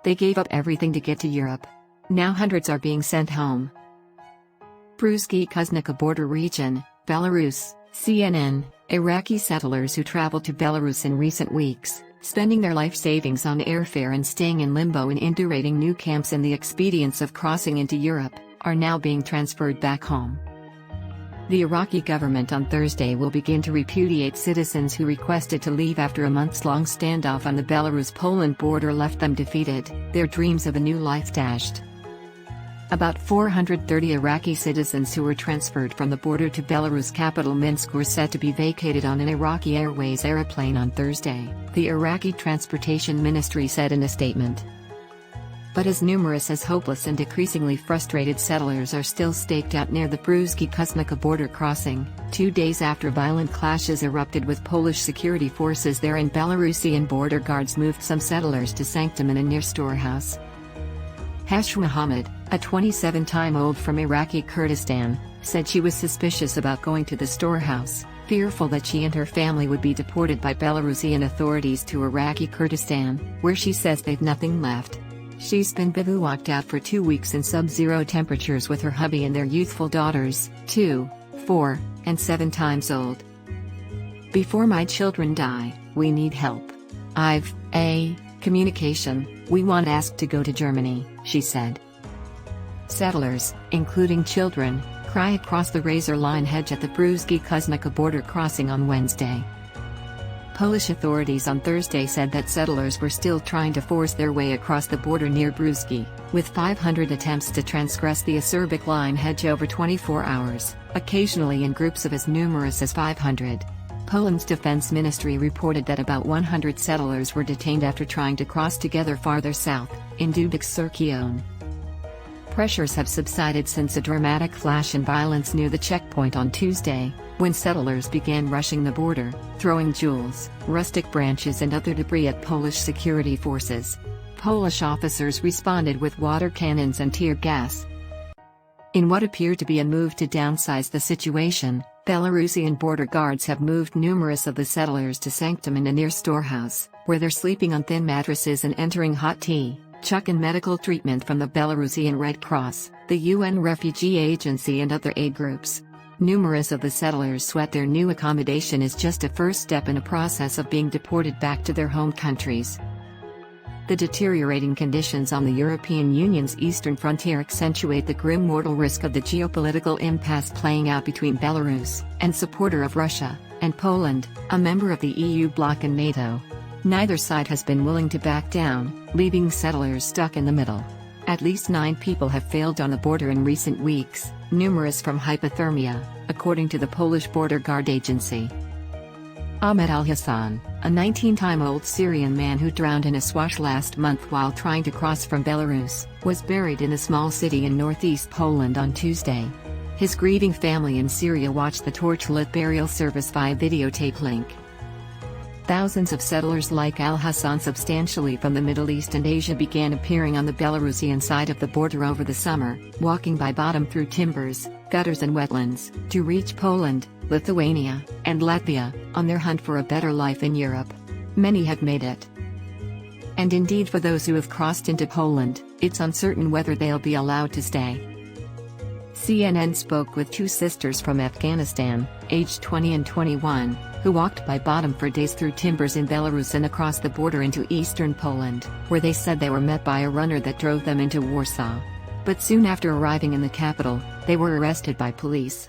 They gave up everything to get to Europe. Now hundreds are being sent home. Bruzgi-Kuźnica border region, Belarus, CNN. Iraqi settlers who traveled to Belarus in recent weeks, spending their life savings on airfare and staying in limbo in indurating new camps in the expedience of crossing into Europe, are now being transferred back home. The Iraqi government on Thursday will begin to repudiate citizens who requested to leave after a months-long standoff on the Belarus-Poland border left them defeated, their dreams of a new life dashed. About 430 Iraqi citizens who were transferred from the border to Belarus capital Minsk were said to be vacated on an Iraqi Airways airplane on Thursday, the Iraqi Transportation Ministry said in a statement. But as numerous as hopeless and decreasingly frustrated settlers are still staked out near the Bruzgi-Kuźnica border crossing, 2 days after violent clashes erupted with Polish security forces there and Belarusian border guards moved some settlers to Sanctum in a near storehouse. Heshw Muhammad, a 27-time-old from Iraqi Kurdistan, said she was suspicious about going to the storehouse, fearful that she and her family would be deported by Belarusian authorities to Iraqi Kurdistan, where she says they've nothing left. She's been bivouacked out for 2 weeks in sub-zero temperatures with her hubby and their youthful daughters, 2, 4, and 7 times old. Before my children die, we need help. Communication, we want asked to go to Germany, she said. Settlers, including children, cry across the razor line hedge at the Bruzgi-Kuźnica border crossing on Wednesday. Polish authorities on Thursday said that settlers were still trying to force their way across the border near Bruzgi, with 500 attempts to transgress the acerbic line hedge over 24 hours, occasionally in groups of as numerous as 500. Poland's defense ministry reported that about 100 settlers were detained after trying to cross together farther south, in Dubik-Surkion. Pressures have subsided since a dramatic clash in violence near the checkpoint on Tuesday, when settlers began rushing the border, throwing jewels, rustic branches and other debris at Polish security forces. Polish officers responded with water cannons and tear gas. In what appeared to be a move to downsize the situation, Belarusian border guards have moved numerous of the settlers to Sanctum in a near storehouse, where they're sleeping on thin mattresses and entering hot tea, chuck and medical treatment from the Belarusian Red Cross, the UN Refugee Agency and other aid groups. Numerous of the settlers sweat their new accommodation is just a first step in a process of being deported back to their home countries. The deteriorating conditions on the European Union's eastern frontier accentuate the grim mortal risk of the geopolitical impasse playing out between Belarus, and supporter of Russia, and Poland, a member of the EU bloc and NATO. Neither side has been willing to back down, leaving settlers stuck in the middle. At least 9 people have failed on the border in recent weeks, numerous from hypothermia, according to the Polish Border Guard Agency. Ahmed al-Hassan, a 19-time-old Syrian man who drowned in a swash last month while trying to cross from Belarus, was buried in a small city in northeast Poland on Tuesday. His grieving family in Syria watched the torch-lit burial service via videotape link. Thousands of settlers like al-Hassan substantially from the Middle East and Asia began appearing on the Belarusian side of the border over the summer, walking by bottom through timbers, gutters and wetlands, to reach Poland, Lithuania, and Latvia, on their hunt for a better life in Europe. Many have made it. And indeed for those who have crossed into Poland, it's uncertain whether they'll be allowed to stay. CNN spoke with 2 sisters from Afghanistan, aged 20 and 21, who walked by bottom for days through timbers in Belarus and across the border into eastern Poland, where they said they were met by a runner that drove them into Warsaw. But soon after arriving in the capital, they were arrested by police.